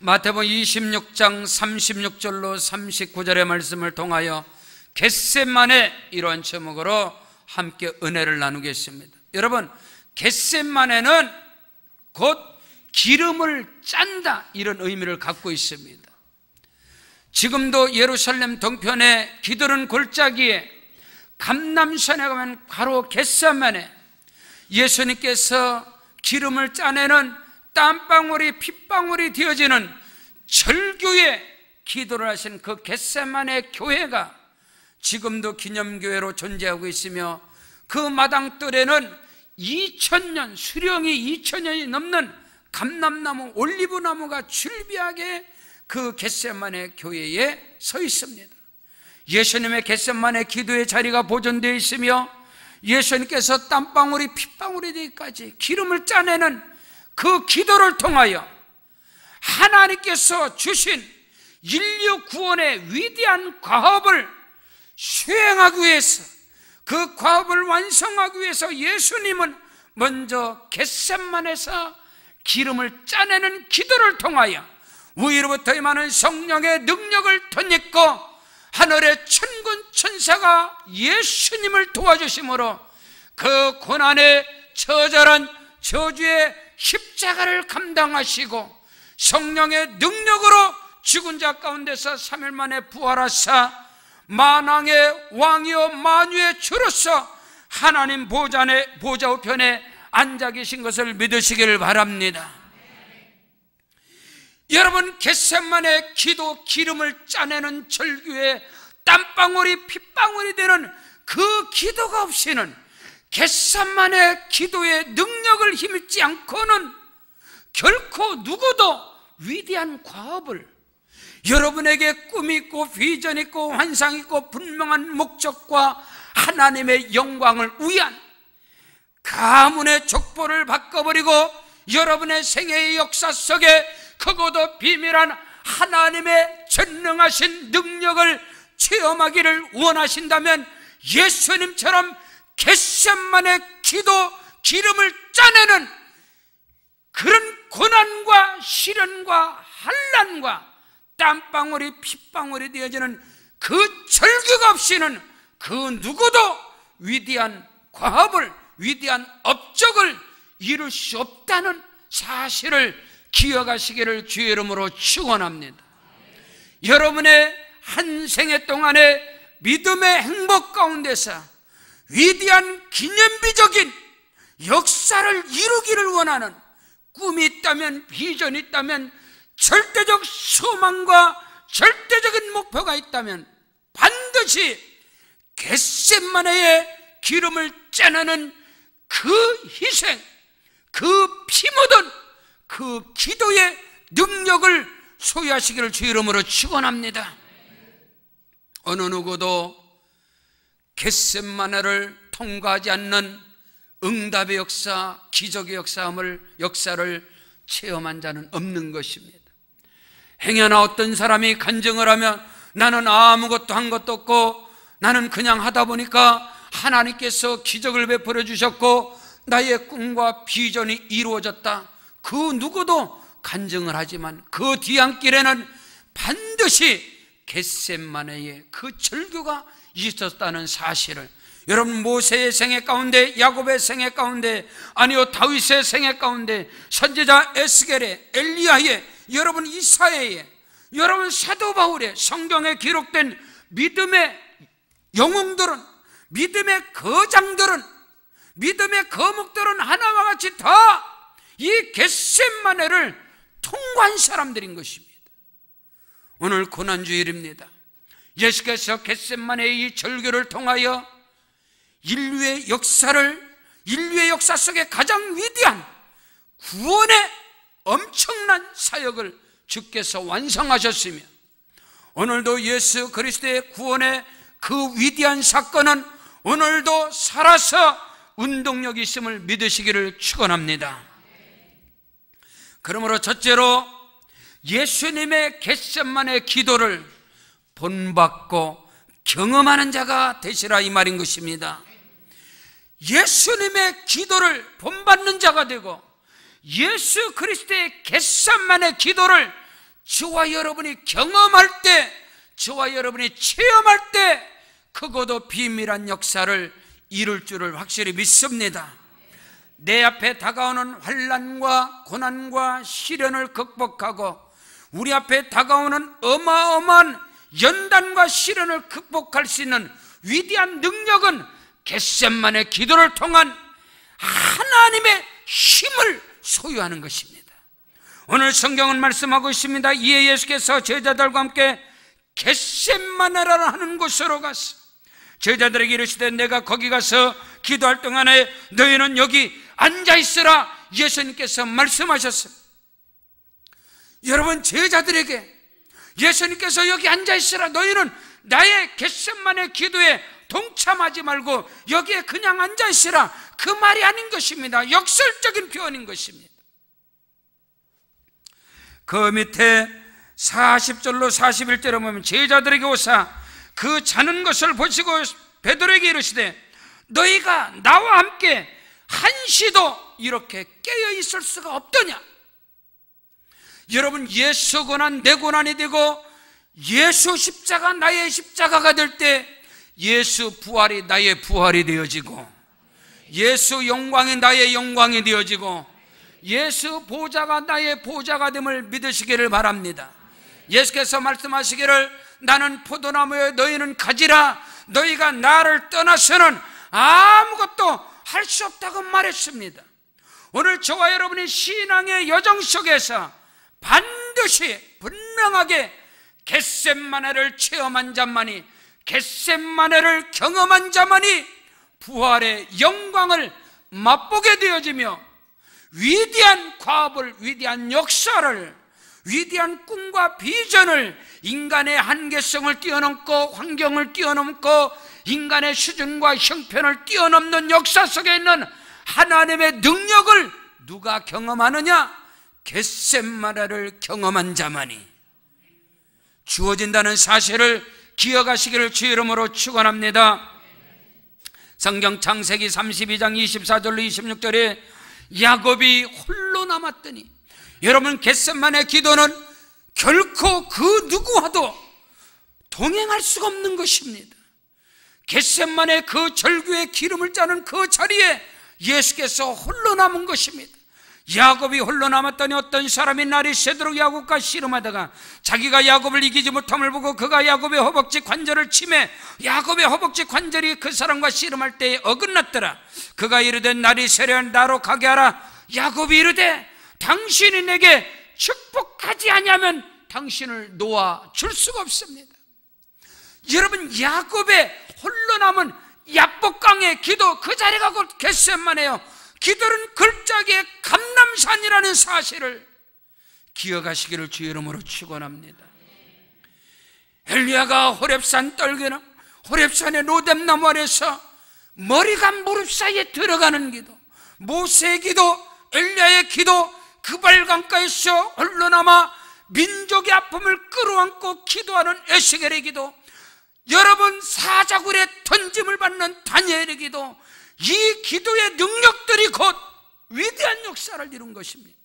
마태복음 26장 36절로 39절의 말씀을 통하여 겟세마네 이러한 제목으로 함께 은혜를 나누겠습니다. 여러분, 겟세마네는 곧 기름을 짠다 이런 의미를 갖고 있습니다. 지금도 예루살렘 동편에 기드론 골짜기에 감람산에 가면 바로 겟세마네, 예수님께서 기름을 짜내는 땀방울이 핏방울이 되어지는 절규에 기도를 하신 그 겟세마네 교회가 지금도 기념교회로 존재하고 있으며, 그 마당뜰에는 2000년, 수령이 2000년이 넘는 감람나무, 올리브나무가 줄비하게 그 겟세마네 교회에 서 있습니다. 예수님의 겟세마네 기도의 자리가 보존되어 있으며, 예수님께서 땀방울이 핏방울이 되기까지 기름을 짜내는 그 기도를 통하여 하나님께서 주신 인류 구원의 위대한 과업을 수행하기 위해서, 그 과업을 완성하기 위해서 예수님은 먼저 겟세마네에서 기름을 짜내는 기도를 통하여 위로부터 임하는 성령의 능력을 덧입고 하늘의 천군 천사가 예수님을 도와주심으로 그 고난의 처절한 저주의 십자가를 감당하시고 성령의 능력으로 죽은 자 가운데서 3일 만에 부활하사 만왕의 왕이요 만유의 주로서 하나님 보좌 우편에 앉아 계신 것을 믿으시기를 바랍니다. 여러분, 겟세마네 기도, 기름을 짜내는 절규에 땀방울이 핏방울이 되는 그 기도가 없이는, 겟세마네 기도의 능력을 힘입지 않고는 결코 누구도 위대한 과업을, 여러분에게 꿈이 있고 비전 있고 환상 있고 분명한 목적과 하나님의 영광을 위한 가문의 족보를 바꿔버리고 여러분의 생애의 역사 속에 크고도 비밀한 하나님의 전능하신 능력을 체험하기를 원하신다면, 예수님처럼 겟세마네 기도, 기름을 짜내는 그런 고난과 시련과 환난과 땀방울이 핏방울이 되어지는 그 절규가 없이는 그 누구도 위대한 과업을, 위대한 업적을 이룰 수 없다는 사실을 기억하시기를 주의 이름으로 축원합니다. 여러분의 한 생애 동안의 믿음의 행복 가운데서 위대한 기념비적인 역사를 이루기를 원하는 꿈이 있다면, 비전이 있다면, 절대적 소망과 절대적인 목표가 있다면 반드시 겟세마네의 기름을 짜내는 그 희생, 그 피 묻은 그 기도의 능력을 소유하시기를 주의 이름으로 축원합니다. 어느 누구도 겟세마네를 통과하지 않는 응답의 역사, 기적의 역사를 체험한 자는 없는 것입니다. 행여나 어떤 사람이 간증을 하면 나는 아무것도 한 것도 없고 나는 그냥 하다 보니까 하나님께서 기적을 베풀어 주셨고 나의 꿈과 비전이 이루어졌다, 그 누구도 간증을 하지만 그 뒤안길에는 반드시 겟세마네의 그 절규가 있었다는 사실을, 여러분, 모세의 생애 가운데, 야곱의 생애 가운데, 아니요 다윗의 생애 가운데, 선지자 에스겔의, 엘리야의, 여러분 이사야의, 여러분 사도 바울의, 성경에 기록된 믿음의 영웅들은, 믿음의 거장들은, 믿음의 거목들은 하나와 같이 다 이 겟세마네를 통과한 사람들인 것입니다. 오늘 고난주일입니다. 예수께서 겟세마네의 이 절규를 통하여 인류의 역사 속에 가장 위대한 구원의 엄청난 사역을 주께서 완성하셨으며, 오늘도 예수 그리스도의 구원의 그 위대한 사건은 오늘도 살아서 운동력이 있음을 믿으시기를 축원합니다. 그러므로 첫째로 예수님의 겟세마네 기도를 본받고 경험하는 자가 되시라, 이 말인 것입니다. 예수님의 기도를 본받는 자가 되고 예수 그리스도의 겟세마네 기도를 저와 여러분이 경험할 때, 저와 여러분이 체험할 때 크고도 비밀한 역사를 이룰 줄을 확실히 믿습니다. 내 앞에 다가오는 환난과 고난과 시련을 극복하고 우리 앞에 다가오는 어마어마한 연단과 시련을 극복할 수 있는 위대한 능력은 겟세마네 기도를 통한 하나님의 힘을 소유하는 것입니다. 오늘 성경은 말씀하고 있습니다. 이에 예수께서 제자들과 함께 겟세마네라 하는 곳으로 가서 제자들에게 이르시되 내가 거기 가서 기도할 동안에 너희는 여기 앉아있으라 예수님께서 말씀하셨습니다. 여러분, 제자들에게 예수님께서 여기 앉아있으라, 너희는 나의 겟세마네 기도에 동참하지 말고 여기에 그냥 앉아있으라, 그 말이 아닌 것입니다. 역설적인 표현인 것입니다. 그 밑에 40절로 41절에 보면 제자들에게 오사 그 자는 것을 보시고 베드로에게 이르시되 너희가 나와 함께 한시도 이렇게 깨어 있을 수가 없더냐. 여러분, 예수 고난 내 고난이 되고 예수 십자가 나의 십자가가 될 때 예수 부활이 나의 부활이 되어지고 예수 영광이 나의 영광이 되어지고 예수 보좌가 나의 보좌가 됨을 믿으시기를 바랍니다. 예수께서 말씀하시기를 나는 포도나무에 너희는 가지라, 너희가 나를 떠나서는 아무것도 할 수 없다고 말했습니다. 오늘 저와 여러분이 신앙의 여정 속에서 반드시 분명하게 겟세마네를 체험한 자만이, 겟세마네를 경험한 자만이 부활의 영광을 맛보게 되어지며 위대한 과업을, 위대한 역사를, 위대한 꿈과 비전을, 인간의 한계성을 뛰어넘고 환경을 뛰어넘고 인간의 수준과 형편을 뛰어넘는 역사 속에 있는 하나님의 능력을 누가 경험하느냐? 겟세마네를 경험한 자만이 주어진다는 사실을 기억하시기를 주 이름으로 축원합니다. 성경 창세기 32장 24절로 26절에 야곱이 홀로 남았더니, 여러분, 겟세마네 기도는 결코 그 누구와도 동행할 수가 없는 것입니다. 겟세마네 그 절규의 기름을 짜는 그 자리에 예수께서 홀로 남은 것입니다. 야곱이 홀로 남았더니 어떤 사람이 날이 새도록 야곱과 씨름하다가 자기가 야곱을 이기지 못함을 보고 그가 야곱의 허벅지 관절을 치매 야곱의 허벅지 관절이 그 사람과 씨름할 때에 어긋났더라. 그가 이르되 날이 새려한 나로 가게 하라. 야곱이 이르되 당신이 내게 축복하지 아니하면 당신을 놓아 줄 수가 없습니다. 여러분, 야곱의 홀로 남은 야복강의 기도, 그 자리가 곧 겟세마네요. 기도는 글자기의 감람산이라는 사실을 기억하시기를 주 이름으로 축원합니다. 엘리야가 호렙산 떨기나 호렙산의 로뎀나무 아래서 머리가 무릎 사이에 들어가는 기도, 모세의 기도, 엘리야의 기도, 그발강가에서 홀로 남아 민족의 아픔을 끌어안고 기도하는 에스겔의 기도, 여러분 사자굴에 던짐을 받는 다니엘의 기도, 이 기도의 능력들이 곧 위대한 역사를 이룬 것입니다.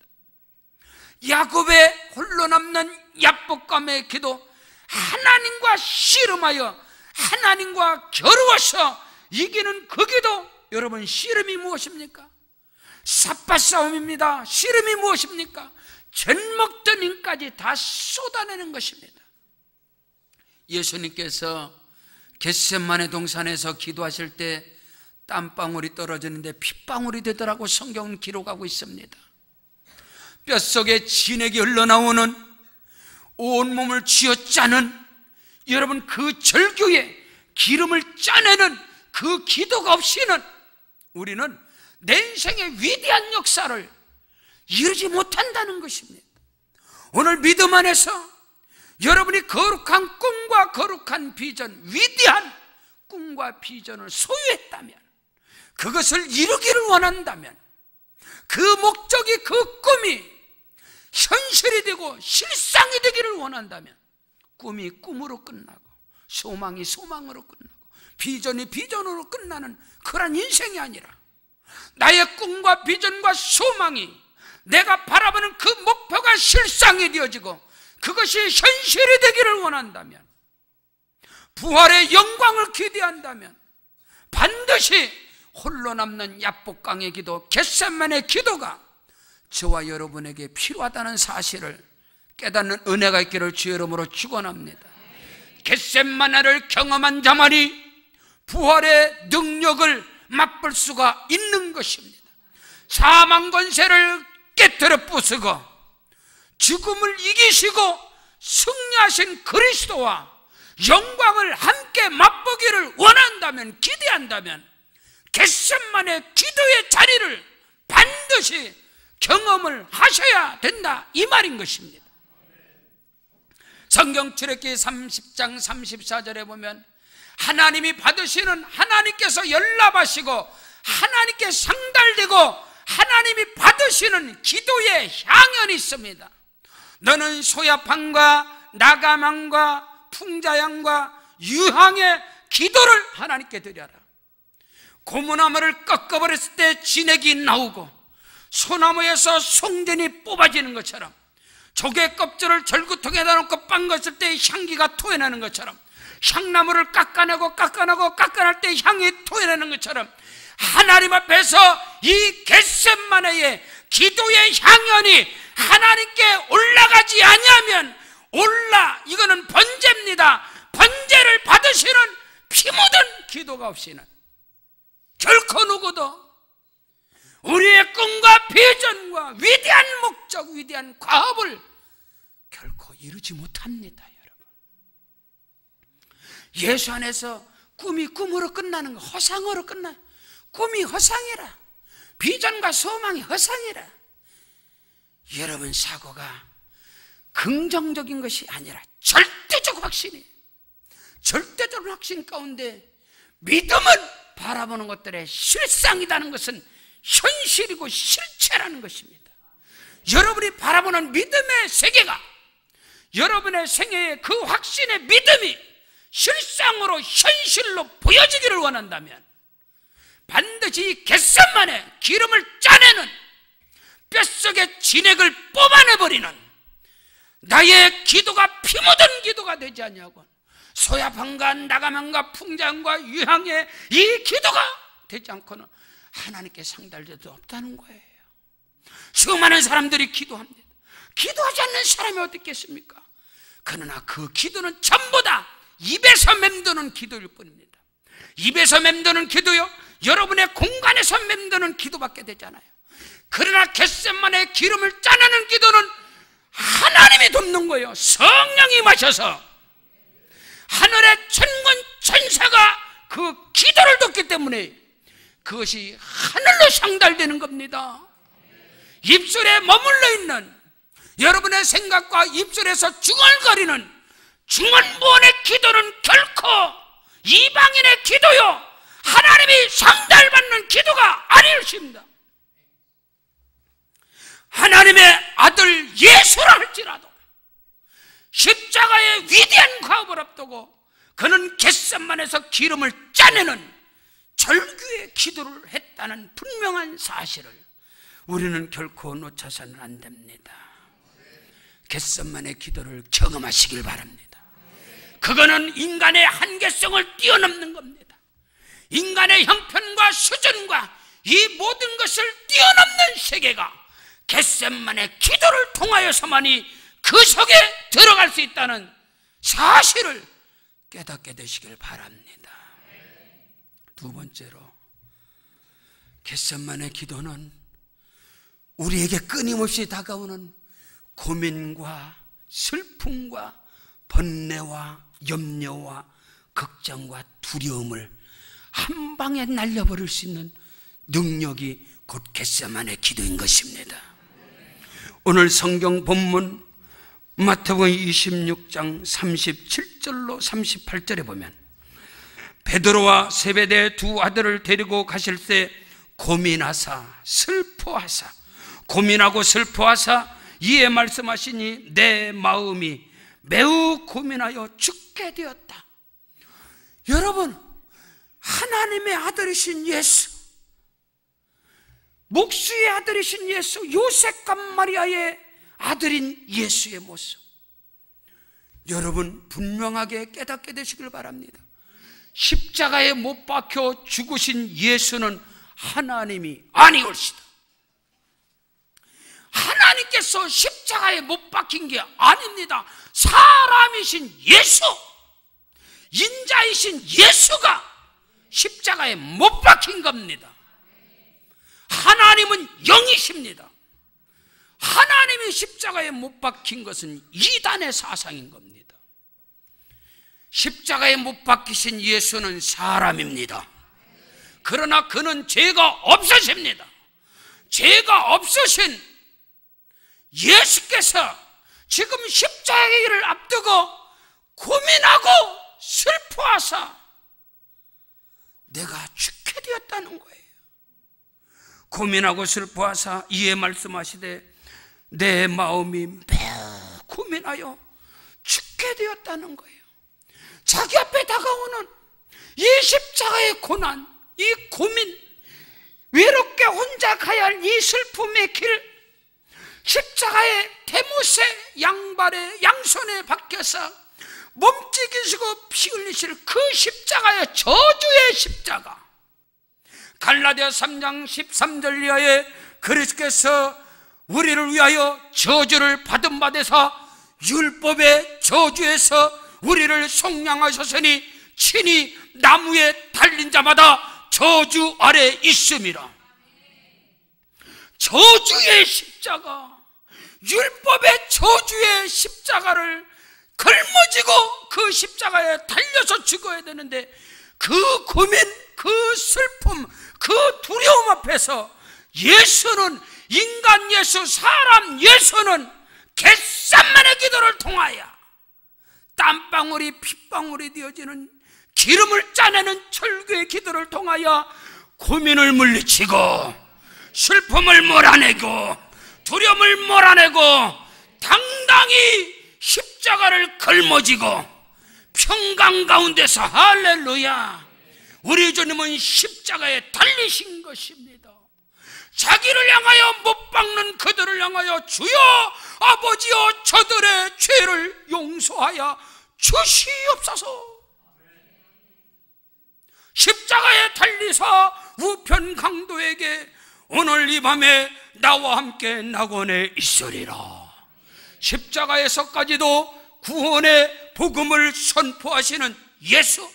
야곱의 홀로 남는 야복감의 기도, 하나님과 씨름하여 하나님과 겨루어서 이기는 그 기도, 여러분 씨름이 무엇입니까? 삿바싸움입니다. 씨름이 무엇입니까? 젖먹던 힘까지 다 쏟아내는 것입니다. 예수님께서 겟세마네 동산에서 기도하실 때 땀방울이 떨어지는데 핏방울이 되더라고 성경은 기록하고 있습니다. 뼛속에 진액이 흘러나오는, 온몸을 쥐어짜는, 여러분 그 절규에 기름을 짜내는 그 기도가 없이는 우리는 내 인생의 위대한 역사를 이루지 못한다는 것입니다. 오늘 믿음 안에서 여러분이 거룩한 꿈과 거룩한 비전, 위대한 꿈과 비전을 소유했다면, 그것을 이루기를 원한다면, 그 목적이, 그 꿈이 현실이 되고 실상이 되기를 원한다면, 꿈이 꿈으로 끝나고 소망이 소망으로 끝나고 비전이 비전으로 끝나는 그런 인생이 아니라, 나의 꿈과 비전과 소망이, 내가 바라보는 그 목표가 실상이 되어지고 그것이 현실이 되기를 원한다면, 부활의 영광을 기대한다면 반드시 홀로 남는 야복강의 기도, 겟세마네 기도가 저와 여러분에게 필요하다는 사실을 깨닫는 은혜가 있기를 주의 이름으로 축원합니다. 겟세마네를 경험한 자만이 부활의 능력을 맛볼 수가 있는 것입니다. 사망 권세를 깨뜨려 부수고 죽음을 이기시고 승리하신 그리스도와 영광을 함께 맛보기를 원한다면, 기대한다면 겟세마네 기도의 자리를 반드시 경험을 하셔야 된다, 이 말인 것입니다. 성경 출애굽기 30장 34절에 보면 하나님이 받으시는, 하나님께서 연락하시고 하나님께 상달되고 하나님이 받으시는 기도의 향연이 있습니다. 너는 소야판과 나가만과 풍자양과 유황의 기도를 하나님께 드려라. 고무나무를 꺾어버렸을 때 진액이 나오고 소나무에서 송전이 뽑아지는 것처럼, 조개 껍질을 절구통에다 놓고 빵갔을 때 향기가 토해나는 것처럼, 향나무를 깎아내고 깎아낼 때 향이 토해나는 것처럼, 하나님 앞에서 이 겟세마네의 기도의 향연이 하나님께 올라가지 아니하면, 이거는 번제입니다. 번제를 받으시는 피 묻은 기도가 없이는 결코 누구도 우리의 꿈과 비전과 위대한 목적, 위대한 과업을 결코 이루지 못합니다. 여러분, 예수 안에서 꿈이 꿈으로 끝나는 거, 허상으로 끝나. 꿈이 허상이라, 비전과 소망이 허상이라. 여러분, 사고가 긍정적인 것이 아니라 절대적 확신이, 절대적 확신 가운데 믿음은 바라보는 것들의 실상이라는 것은 현실이고 실체라는 것입니다. 여러분이 바라보는 믿음의 세계가, 여러분의 생애의 그 확신의 믿음이 실상으로, 현실로 보여지기를 원한다면 반드시 겟세마네 기름을 짜내는, 뼛속의 진액을 뽑아내버리는 나의 기도가 피 묻은 기도가 되지 않냐고, 소야판과 나가만과 풍장과 유향의 이 기도가 되지 않고는 하나님께 상달될 수 없다는 거예요. 수많은 사람들이 기도합니다. 기도하지 않는 사람이 어디 있겠습니까? 그러나 그 기도는 전부 다 입에서 맴도는 기도일 뿐입니다. 입에서 맴도는 기도요, 여러분의 공간에서 맴도는 기도밖에 되잖아요. 그러나 겟세마네 기름을 짜내는 기도는 하나님이 돕는 거예요. 성령이 임하셔서 하늘의 천군 천사가 그 기도를 돕기 때문에 그것이 하늘로 상달되는 겁니다. 입술에 머물러 있는 여러분의 생각과 입술에서 중얼거리는 중언부언의 기도는 결코 이방인의 기도요, 하나님이 상달받는 기도가 아니십니다. 하나님의 아들 예수라 할지라도 십자가의 위대한 과업을 앞두고 그는 겟세마네에서 기름을 짜내는 절규의 기도를 했다는 분명한 사실을 우리는 결코 놓쳐서는 안 됩니다. 겟세마네 기도를 경험하시길 바랍니다. 그거는 인간의 한계성을 뛰어넘는 겁니다. 인간의 형편과 수준과 이 모든 것을 뛰어넘는 세계가 겟세마네 기도를 통하여서만이 그 속에 들어갈 수 있다는 사실을 깨닫게 되시길 바랍니다. 두 번째로, 겟세마네 기도는 우리에게 끊임없이 다가오는 고민과 슬픔과 번뇌와 염려와 걱정과 두려움을 한 방에 날려버릴 수 있는 능력이 곧 겟세마네 기도인 것입니다. 오늘 성경 본문 마태복음 26장 37절로 38절에 보면 베드로와 세베대 두 아들을 데리고 가실 때 고민하사 슬퍼하사, 고민하고 슬퍼하사 이에 말씀하시니 내 마음이 매우 고민하여 죽게 되었다. 여러분, 하나님의 아들이신 예수, 목수의 아들이신 예수, 요셉과 마리아의 아들인 예수의 모습, 여러분 분명하게 깨닫게 되시길 바랍니다. 십자가에 못 박혀 죽으신 예수는 하나님이 아니올시다. 하나님께서 십자가에 못 박힌 게 아닙니다. 사람이신 예수, 인자이신 예수가 십자가에 못 박힌 겁니다. 하나님은 영이십니다. 하나님이 십자가에 못 박힌 것은 이단의 사상인 겁니다. 십자가에 못 박히신 예수는 사람입니다. 그러나 그는 죄가 없으십니다. 죄가 없으신 예수께서 지금 십자가의 일을 앞두고 고민하고 슬퍼하사 내가 죽게 되었다는 거예요. 고민하고 슬퍼하사 이에 말씀하시되 내 마음이 매우 고민하여 죽게 되었다는 거예요. 자기 앞에 다가오는 이 십자가의 고난, 이 고민, 외롭게 혼자 가야 할 이 슬픔의 길, 십자가의 대못에 양발에 양손에 박혀서 몸짓이시고 피 흘리실 그 십자가의 저주의 십자가. 갈라디아 3장 13절 이하에 그리스도께서 우리를 위하여 저주를 받은 바 되사 율법의 저주에서 우리를 속량하셨으니 친히 나무에 달린 자마다 저주 아래 있음이라. 저주의 십자가, 율법의 저주의 십자가를 걸머지고 그 십자가에 달려서 죽어야 되는데 그 고민, 그 슬픔, 그 두려움 앞에서 예수는, 인간 예수, 사람 예수는 겟세마네 기도를 통하여 땀방울이 핏방울이 되어지는 기름을 짜내는 철교의 기도를 통하여 고민을 물리치고 슬픔을 몰아내고 두려움을 몰아내고 당당히 십자가를 걸머지고 평강 가운데서 할렐루야, 우리 주님은 십자가에 달리신 것입니다. 자기를 향하여 못 박는 그들을 향하여 주여 아버지여 저들의 죄를 용서하여 주시옵소서. 십자가에 달리사 우편 강도에게 오늘 이 밤에 나와 함께 낙원에 있으리라. 십자가에서까지도 구원의 복음을 선포하시는 예수,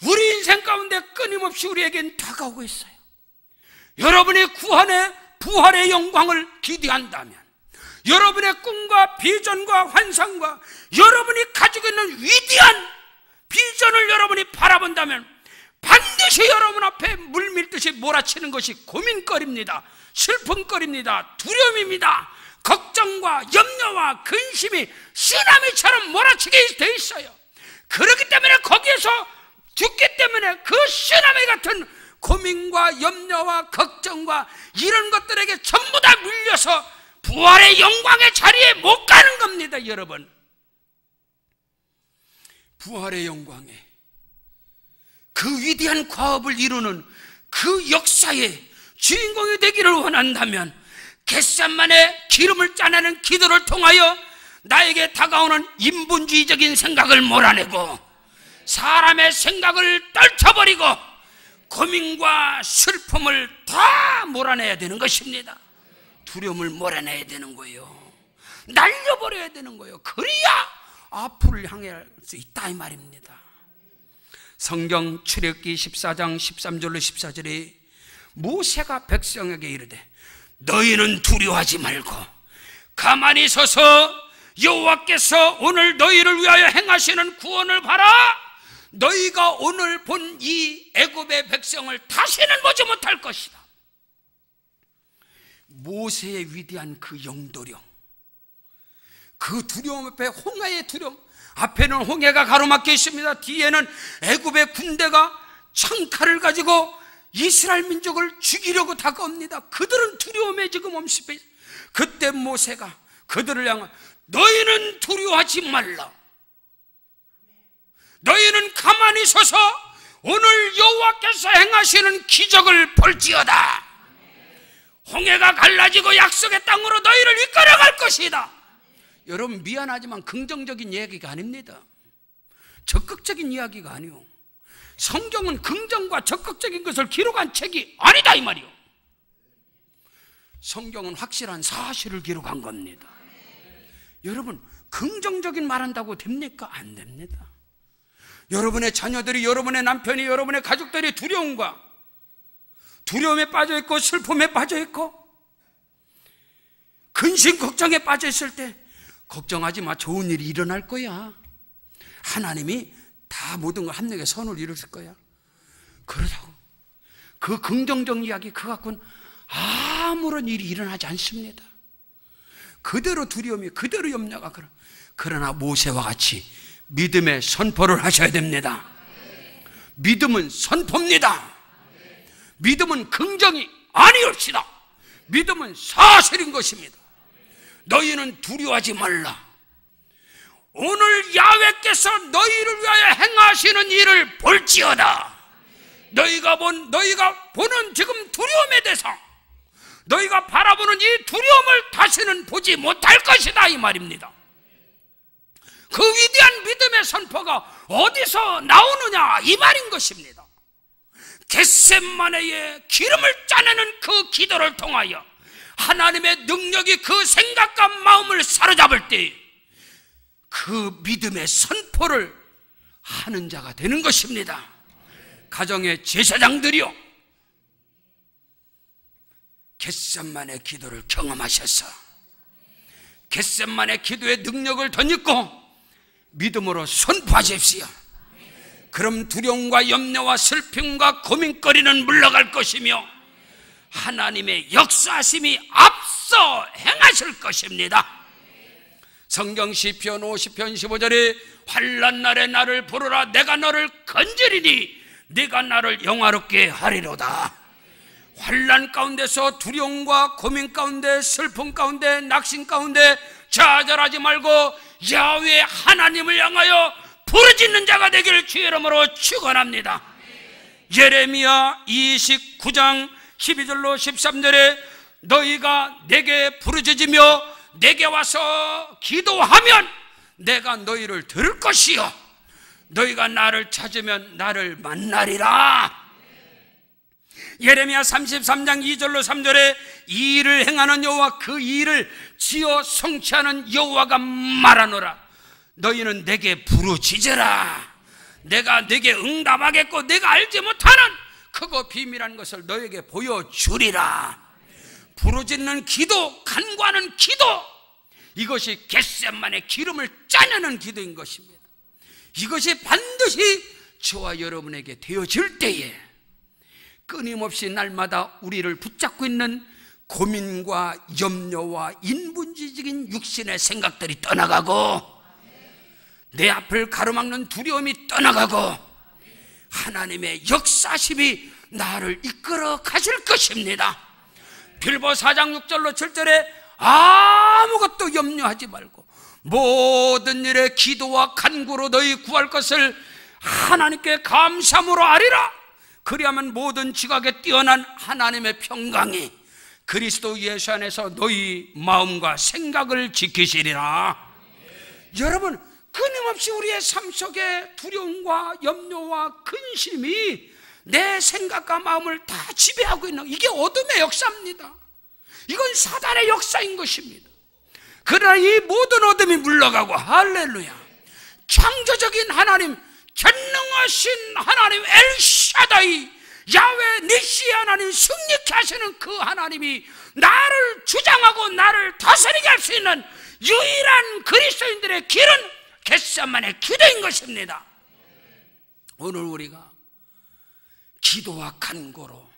우리 인생 가운데 끊임없이 우리에겐 다가오고 있어요. 여러분이 구원의 부활의 영광을 기대한다면, 여러분의 꿈과 비전과 환상과 여러분이 가지고 있는 위대한 비전을 여러분이 바라본다면 반드시 여러분 앞에 물밀듯이 몰아치는 것이 고민거리입니다. 슬픔거리입니다. 두려움입니다. 걱정과 염려와 근심이 쓰나미처럼 몰아치게 돼 있어요. 그렇기 때문에 거기에서 죽기 때문에 그 쓰나미 같은 고민과 염려와 걱정과 이런 것들에게 전부 다 밀려서 부활의 영광의 자리에 못 가는 겁니다. 여러분, 부활의 영광에 그 위대한 과업을 이루는 그 역사의 주인공이 되기를 원한다면 겟세마네 기름을 짜내는 기도를 통하여 나에게 다가오는 인본주의적인 생각을 몰아내고 사람의 생각을 떨쳐버리고 고민과 슬픔을 다 몰아내야 되는 것입니다. 두려움을 몰아내야 되는 거예요. 날려버려야 되는 거예요. 그래야 앞으로 향할 수 있다 이 말입니다. 성경 출애굽기 14장 13절로 14절에 모세가 백성에게 이르되 너희는 두려워하지 말고 가만히 서서 여호와께서 오늘 너희를 위하여 행하시는 구원을 봐라. 너희가 오늘 본 이 애굽의 백성을 다시는 보지 못할 것이다. 모세의 위대한 그 영도령, 그 두려움 앞에 홍해의 두려움, 앞에는 홍해가 가로막혀 있습니다. 뒤에는 애굽의 군대가 창칼을 가지고 이스라엘 민족을 죽이려고 다가옵니다. 그들은 두려움에 지금 엄습해 있어요. 그때 모세가 그들을 향해 너희는 두려워하지 말라. 너희는 가만히 서서 오늘 여호와께서 행하시는 기적을 볼지어다. 홍해가 갈라지고 약속의 땅으로 너희를 이끌어갈 것이다. 여러분 미안하지만 긍정적인 이야기가 아닙니다. 적극적인 이야기가 아니요. 성경은 긍정과 적극적인 것을 기록한 책이 아니다 이 말이요. 성경은 확실한 사실을 기록한 겁니다. 여러분 긍정적인 말한다고 됩니까? 안 됩니다. 여러분의 자녀들이, 여러분의 남편이, 여러분의 가족들이 두려움에 빠져있고 슬픔에 빠져있고 근심 걱정에 빠져있을 때 걱정하지 마, 좋은 일이 일어날 거야. 하나님이 다 모든 걸 합력의 선을 이루실 거야. 그러다고 그 긍정적 이야기 그거 갖고는 아무런 일이 일어나지 않습니다. 그대로 두려움이, 그대로 염려가. 그러나 모세와 같이 믿음의 선포를 하셔야 됩니다. 믿음은 선포입니다. 믿음은 긍정이 아니옵시다. 믿음은 사실인 것입니다. 너희는 두려워하지 말라. 오늘 야훼께서 너희를 위하여 행하시는 일을 볼지어다. 너희가 보는 지금 두려움의 대상, 너희가 바라보는 이 두려움을 다시는 보지 못할 것이다 이 말입니다. 그 위대한 믿음의 선포가 어디서 나오느냐 이 말인 것입니다. 겟세마네의 기름을 짜내는 그 기도를 통하여 하나님의 능력이 그 생각과 마음을 사로잡을 때 그 믿음의 선포를 하는 자가 되는 것입니다. 가정의 제사장들이요, 겟세마네 기도를 경험하셔서 겟세마네 기도의 능력을 덧입고 믿음으로 선포하십시오. 그럼 두려움과 염려와 슬픔과 고민거리는 물러갈 것이며 하나님의 역사하심이 앞서 행하실 것입니다. 성경 시편 50편 15절에 환난 날에 나를 부르라. 내가 너를 건지리니 네가 나를 영화롭게 하리로다. 환난 가운데서 두려움과 고민 가운데, 슬픔 가운데, 낙심 가운데 좌절하지 말고 야훼 하나님을 향하여 부르짖는 자가 되기를 주의 이름으로 축원합니다. 예레미야 29장 12절로 13절에 너희가 내게 부르짖으며 내게 와서 기도하면 내가 너희를 들을 것이요 너희가 나를 찾으면 나를 만나리라. 예레미야 33장 2절로 3절에 이 일을 행하는 여호와, 그 일을 지어 성취하는 여호와가 말하노라. 너희는 내게 부르짖으라. 내가 네게 응답하겠고 네가 알지 못하는 크고 비밀한 것을 너에게 보여주리라. 부르짖는 기도, 간구하는 기도, 이것이 겟세마네 기름을 짜내는 기도인 것입니다. 이것이 반드시 저와 여러분에게 되어질 때에 끊임없이 날마다 우리를 붙잡고 있는 고민과 염려와 인본주의적인 육신의 생각들이 떠나가고 내 앞을 가로막는 두려움이 떠나가고 하나님의 역사심이 나를 이끌어 가실 것입니다. 빌보 4장 6절로 7절에 아무것도 염려하지 말고 모든 일에 기도와 간구로 너희 구할 것을 하나님께 감사함으로 아리라. 그리하면 모든 지각에 뛰어난 하나님의 평강이 그리스도 예수 안에서 너희 마음과 생각을 지키시리라. 여러분, 끊임없이 우리의 삶 속에 두려움과 염려와 근심이 내 생각과 마음을 다 지배하고 있는, 이게 어둠의 역사입니다. 이건 사단의 역사인 것입니다. 그러나 이 모든 어둠이 물러가고, 할렐루야, 창조적인 하나님, 전능하신 하나님 엘샤다이 야훼 니시 하나님, 승리케 하시는 그 하나님이 나를 주장하고 나를 다스리게 할 수 있는 유일한 그리스도인들의 길은 겟세마네 기도인 것입니다. 오늘 우리가 기도와 간구로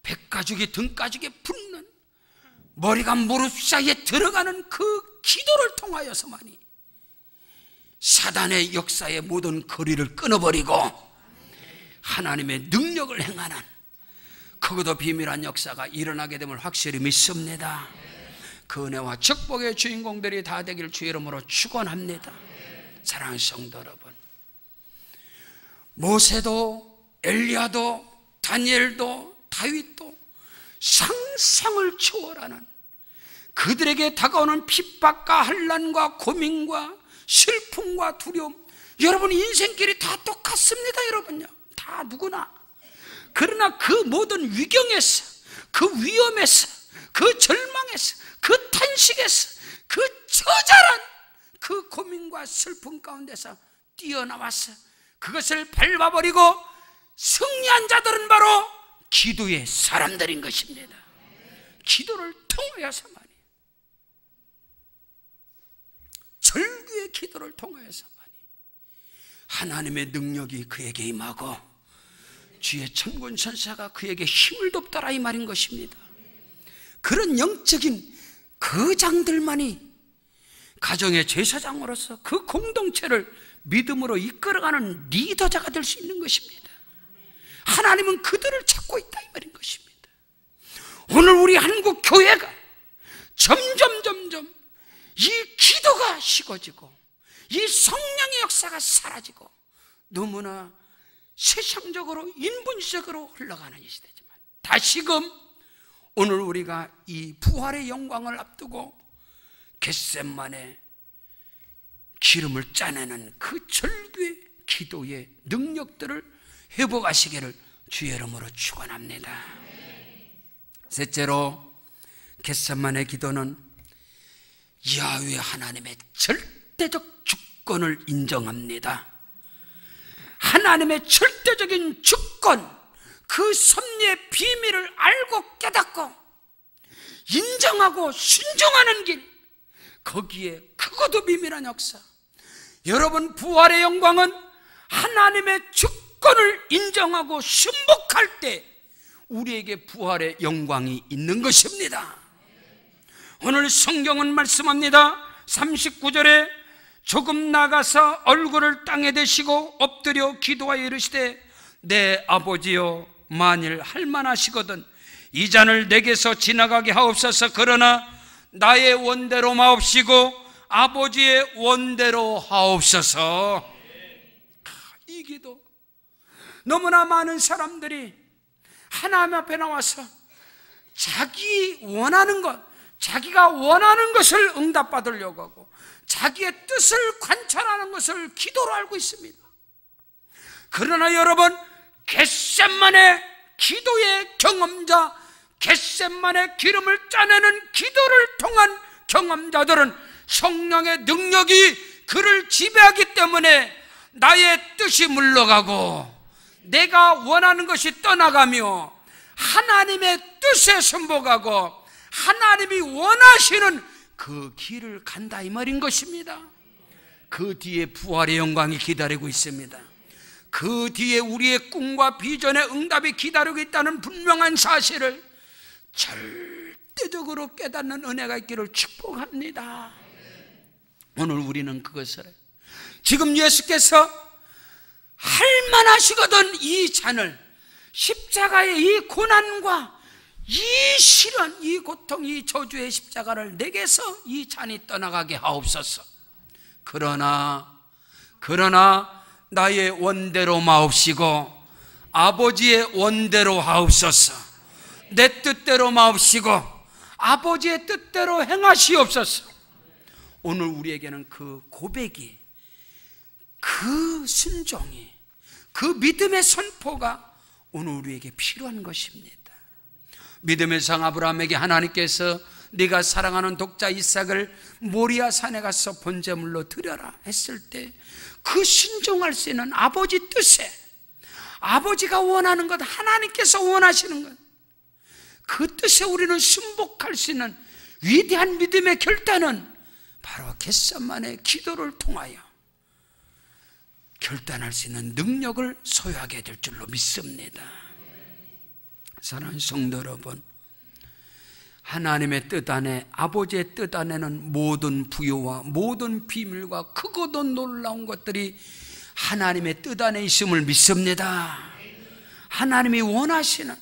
백가죽이 등가죽에 붙는, 머리가 무릎 사이에 들어가는 그 기도를 통하여서만이 사단의 역사의 모든 거리를 끊어버리고 하나님의 능력을 행하는 크고도 비밀한 역사가 일어나게 됨을 확실히 믿습니다. 그 은혜와 축복의 주인공들이 다 되길 주의 이름으로 축원합니다. 사랑하는 성도 여러분, 모세도 엘리야도 다니엘도 다윗도 상상을 초월하는 그들에게 다가오는 핍박과 환난과 고민과 슬픔과 두려움, 여러분 인생길이 다 똑같습니다. 여러분요, 다 누구나. 그러나 그 모든 위경에서, 그 위험에서, 그 절망에서, 그 탄식에서, 그 처절한 그 고민과 슬픔 가운데서 뛰어나와서 그것을 밟아버리고 승리한 자들은 바로 기도의 사람들인 것입니다. 기도를 통하여서만이, 절규의 기도를 통하여서만이 하나님의 능력이 그에게 임하고 주의 천군 천사가 그에게 힘을 돕더라, 이 말인 것입니다. 그런 영적인 거장들만이 가정의 제사장으로서 그 공동체를 믿음으로 이끌어가는 리더자가 될 수 있는 것입니다. 하나님은 그들을 찾고 있다, 이 말인 것입니다. 오늘 우리 한국 교회가 점점 이 기도가 식어지고 이 성령의 역사가 사라지고 너무나 세상적으로 인본적으로 흘러가는 이 시대지만, 다시금 오늘 우리가 이 부활의 영광을 앞두고 겟세마네 기름을 짜내는 그 절규의 기도의 능력들을 회복하시기를 주의 이름으로 축원합니다. 셋째로, 겟세마네 기도는 야훼 하나님의 절대적 주권을 인정합니다. 하나님의 절대적인 주권, 그 섭리의 비밀을 알고 깨닫고 인정하고 순종하는 길, 거기에 크고도 비밀한 역사. 여러분, 부활의 영광은 하나님의 주권을 인정하고 순복할 때 우리에게 부활의 영광이 있는 것입니다. 오늘 성경은 말씀합니다. 39절에 조금 나가서 얼굴을 땅에 대시고 엎드려 기도하여 이르시되, 내 아버지여, 만일 할만하시거든 이 잔을 내게서 지나가게 하옵소서. 그러나 나의 원대로 마옵시고 아버지의 원대로 하옵소서. 이 기도, 너무나 많은 사람들이 하나님 앞에 나와서 자기 원하는 것, 자기가 원하는 것을 응답받으려고 하고 자기의 뜻을 관찰하는 것을 기도로 알고 있습니다. 그러나 여러분, 겟세마네 기도의 경험자, 겟세마네 기름을 짜내는 기도를 통한 경험자들은 성령의 능력이 그를 지배하기 때문에 나의 뜻이 물러가고 내가 원하는 것이 떠나가며 하나님의 뜻에 순복하고 하나님이 원하시는 그 길을 간다, 이 말인 것입니다. 그 뒤에 부활의 영광이 기다리고 있습니다. 그 뒤에 우리의 꿈과 비전의 응답이 기다리고 있다는 분명한 사실을 절대적으로 깨닫는 은혜가 있기를 축복합니다. 오늘 우리는 그것을, 지금 예수께서 할만하시거든 이 잔을, 십자가의 이 고난과 이 시련, 이 고통, 이 저주의 십자가를 내게서 이 잔이 떠나가게 하옵소서. 그러나 나의 원대로 마옵시고 아버지의 원대로 하옵소서. 내 뜻대로 마옵시고 아버지의 뜻대로 행하시옵소서. 오늘 우리에게는 그 고백이, 그 순종이, 그 믿음의 선포가 오늘 우리에게 필요한 것입니다. 믿음의 성 아브라함에게 하나님께서 네가 사랑하는 독자 이삭을 모리아 산에 가서 번제물로 드려라 했을 때 그 순종할 수 있는 아버지 뜻에, 아버지가 원하는 것, 하나님께서 원하시는 것, 그 뜻에 우리는 순복할 수 있는 위대한 믿음의 결단은 바로 겟세마네 기도를 통하여 결단할 수 있는 능력을 소유하게 될 줄로 믿습니다. 사랑하는 성도 여러분, 하나님의 뜻 안에, 아버지의 뜻 안에는 모든 부요와 모든 비밀과 크고도 놀라운 것들이 하나님의 뜻 안에 있음을 믿습니다. 하나님이 원하시는,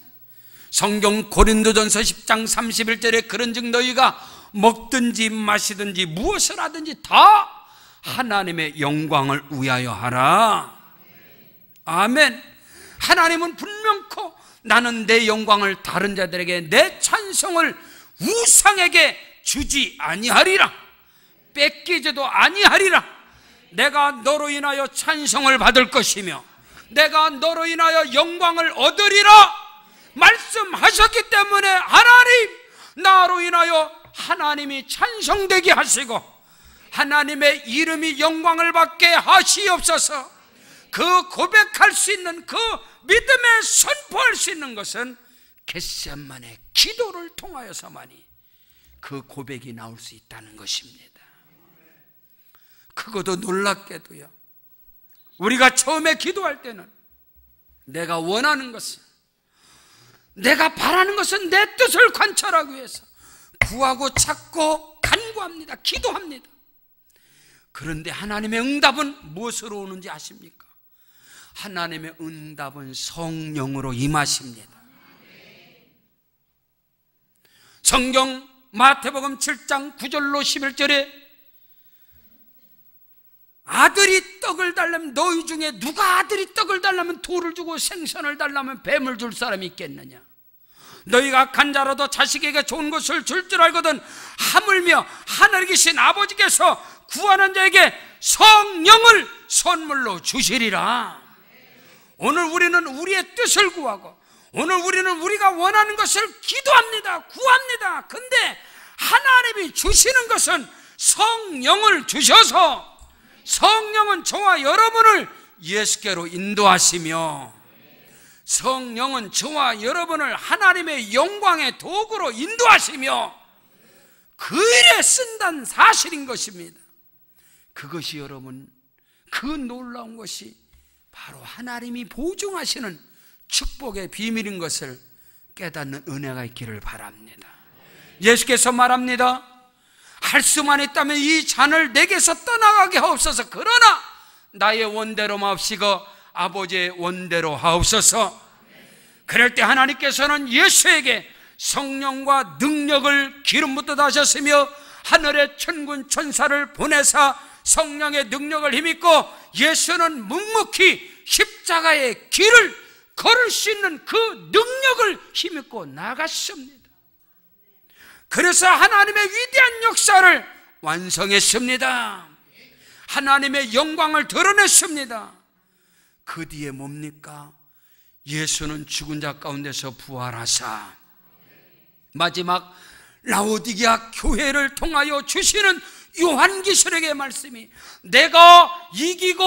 성경 고린도전서 10장 31절에 그런즉 너희가 먹든지 마시든지 무엇을 하든지 다 하나님의 영광을 위하여 하라. 아멘. 하나님은 분명코 나는 내 영광을 다른 자들에게, 내 찬송을 우상에게 주지 아니하리라. 뺏기지도 아니하리라. 내가 너로 인하여 찬송을 받을 것이며 내가 너로 인하여 영광을 얻으리라 말씀하셨기 때문에 하나님, 나로 인하여 하나님이 찬송되게 하시고 하나님의 이름이 영광을 받게 하시옵소서. 그 고백할 수 있는, 그 믿음에 선포할 수 있는 것은 겟세마네 기도를 통하여서만이 그 고백이 나올 수 있다는 것입니다. 크고도 놀랍게도요, 우리가 처음에 기도할 때는 내가 원하는 것은, 내가 바라는 것은 내 뜻을 관철하기 위해서 구하고 찾고 간구합니다. 기도합니다. 그런데 하나님의 응답은 무엇으로 오는지 아십니까? 하나님의 응답은 성령으로 임하십니다. 성경 마태복음 7장 9절로 11절에 아들이 떡을 달라면, 너희 중에 누가 아들이 떡을 달라면 돌을 주고 생선을 달라면 뱀을 줄 사람이 있겠느냐? 너희가 간 자라도 자식에게 좋은 것을 줄 줄 알거든 하물며 하늘에 계신 아버지께서 구하는 자에게 성령을 선물로 주시리라. 오늘 우리는 우리의 뜻을 구하고, 오늘 우리는 우리가 원하는 것을 기도합니다. 구합니다. 근데 하나님이 주시는 것은 성령을 주셔서 성령은 저와 여러분을 예수께로 인도하시며, 성령은 저와 여러분을 하나님의 영광의 도구로 인도하시며 그 일에 쓴다는 사실인 것입니다. 그것이 여러분, 그 놀라운 것이 바로 하나님이 보증하시는 축복의 비밀인 것을 깨닫는 은혜가 있기를 바랍니다. 예수께서 말합니다. 할 수만 있다면 이 잔을 내게서 떠나가게 하옵소서. 그러나 나의 원대로 마옵시고 아버지의 원대로 하옵소서. 그럴 때 하나님께서는 예수에게 성령과 능력을 기름 붓듯 하셨으며 하늘의 천군 천사를 보내사 성령의 능력을 힘입고 예수는 묵묵히 십자가의 길을 걸을 수 있는 그 능력을 힘입고 나갔습니다. 그래서 하나님의 위대한 역사를 완성했습니다. 하나님의 영광을 드러냈습니다. 그 뒤에 뭡니까? 예수는 죽은 자 가운데서 부활하사 마지막 라오디게아 교회를 통하여 주시는 요한계시록의 말씀이, 내가 이기고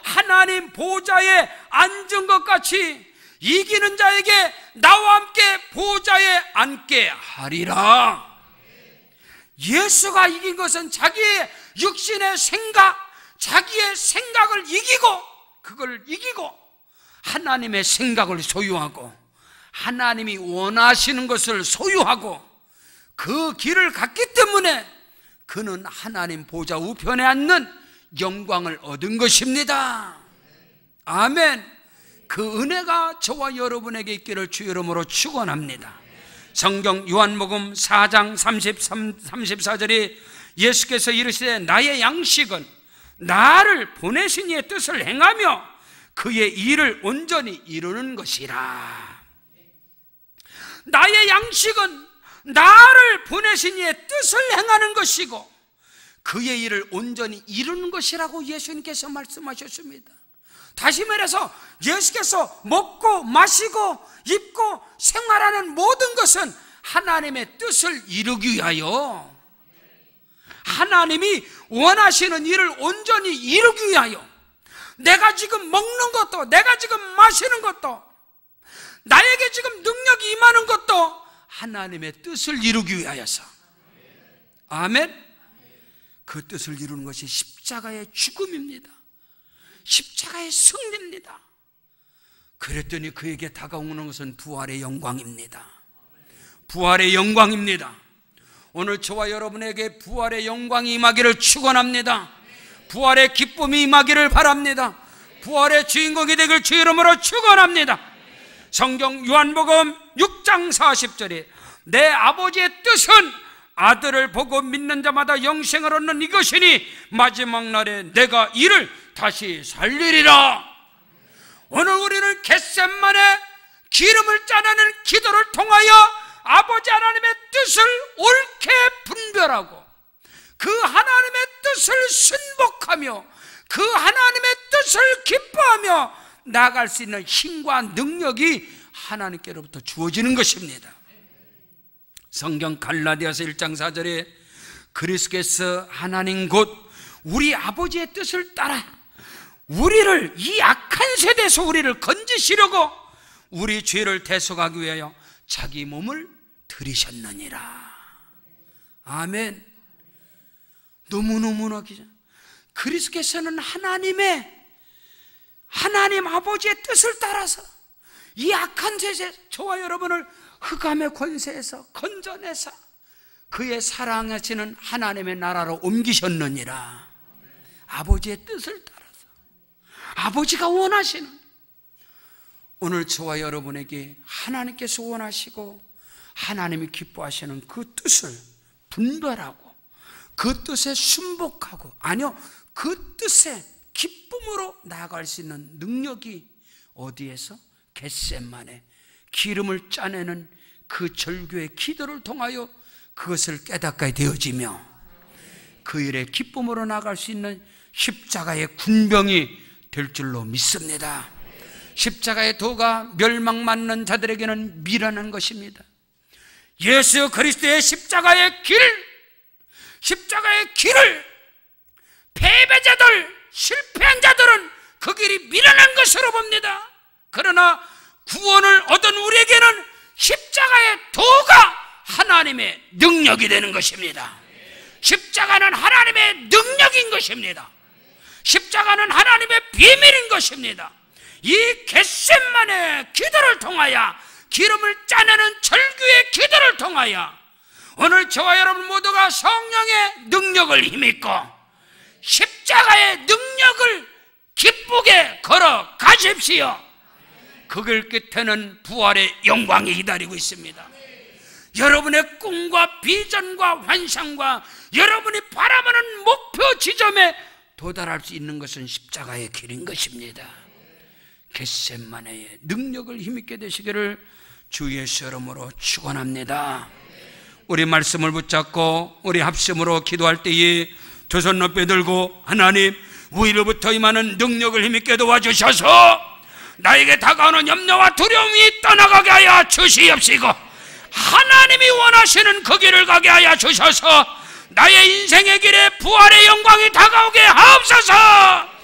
하나님 보좌에 앉은 것 같이 이기는 자에게 나와 함께 보좌에 앉게 하리라. 예수가 이긴 것은 자기의 육신의 생각, 자기의 생각을 이기고, 그걸 이기고 하나님의 생각을 소유하고 하나님이 원하시는 것을 소유하고 그 길을 갔기 때문에 그는 하나님 보좌 우편에 앉는 영광을 얻은 것입니다. 아멘. 그 은혜가 저와 여러분에게 있기를 주 이름으로 축원합니다. 성경 요한복음 4장 34절에 예수께서 이르시되 나의 양식은 나를 보내신 이의 뜻을 행하며 그의 일을 온전히 이루는 것이라. 나의 양식은 나를 보내신 이의 뜻을 행하는 것이고 그의 일을 온전히 이루는 것이라고 예수님께서 말씀하셨습니다. 다시 말해서 예수께서 먹고 마시고 입고 생활하는 모든 것은 하나님의 뜻을 이루기 위하여, 하나님이 원하시는 일을 온전히 이루기 위하여, 내가 지금 먹는 것도, 내가 지금 마시는 것도, 나에게 지금 능력이 임하는 것도 하나님의 뜻을 이루기 위하여서. 아멘. 그 뜻을 이루는 것이 십자가의 죽음입니다. 십자가의 승리입니다. 그랬더니 그에게 다가오는 것은 부활의 영광입니다. 부활의 영광입니다. 오늘 저와 여러분에게 부활의 영광이 임하기를 축원합니다. 부활의 기쁨이 임하기를 바랍니다. 부활의 주인공이 되길 주 이름으로 축원합니다. 성경 요한복음 6장 40절에 내 아버지의 뜻은 아들을 보고 믿는 자마다 영생을 얻는 이것이니 마지막 날에 내가 이를 다시 살리리라. 오늘 우리는 겟세마네 기름을 짜내는 기도를 통하여 아버지 하나님의 뜻을 옳게 분별하고 그 하나님의 뜻을 순복하며 그 하나님의 뜻을 기뻐하며 나아갈 수 있는 힘과 능력이 하나님께로부터 주어지는 것입니다. 성경 갈라디아서 1장 4절에 그리스도께서 하나님 곧 우리 아버지의 뜻을 따라 우리를, 이 악한 세대에서 우리를 건지시려고 우리 죄를 대속하기 위하여 자기 몸을 들이셨느니라. 아멘. 너무너무나 기자. 그리스도께서는 하나님 아버지의 뜻을 따라서 이 악한 세대, 저와 여러분을 흑암의 권세에서 건져내서 그의 사랑하시는 하나님의 나라로 옮기셨느니라. 아버지의 뜻을 따라서 아버지가 원하시는, 오늘 저와 여러분에게 하나님께서 원하시고 하나님이 기뻐하시는 그 뜻을 분별하고 그 뜻에 순복하고, 아니요, 그 뜻에 기쁨으로 나아갈 수 있는 능력이 어디에서? 겟세마네 기름을 짜내는 그 절규의 기도를 통하여 그것을 깨닫게 되어지며 그 일에 기쁨으로 나아갈 수 있는 십자가의 군병이 될 줄로 믿습니다. 십자가의 도가 멸망받는 자들에게는 미련한 것입니다. 예수 그리스도의 십자가의 길을 패배자들, 실패한 자들은 그 길이 미련한 것으로 봅니다. 그러나 구원을 얻은 우리에게는 십자가의 도가 하나님의 능력이 되는 것입니다. 십자가는 하나님의 능력인 것입니다. 십자가는 하나님의 비밀인 것입니다. 이 겟세마네 기도를 통하여, 기름을 짜내는 절규의 기도를 통하여 오늘 저와 여러분 모두가 성령의 능력을 힘입고 십자가의 능력을 기쁘게 걸어 가십시오. 그 길 끝에는 부활의 영광이 기다리고 있습니다. 여러분의 꿈과 비전과 환상과 여러분이 바라보는 목표 지점에 도달할 수 있는 것은 십자가의 길인 것입니다. 겟세마네의 능력을 힘있게 되시기를 주 예수 이름으로 축원합니다. 우리 말씀을 붙잡고 우리 합심으로 기도할 때에 두 손 높이 들고, 하나님, 우리로부터 임하는 능력을 힘있게 도와주셔서 나에게 다가오는 염려와 두려움이 떠나가게 하여 주시옵시고, 하나님이 원하시는 그 길을 가게 하여 주셔서 나의 인생의 길에 부활의 영광이 다가오게 하옵소서.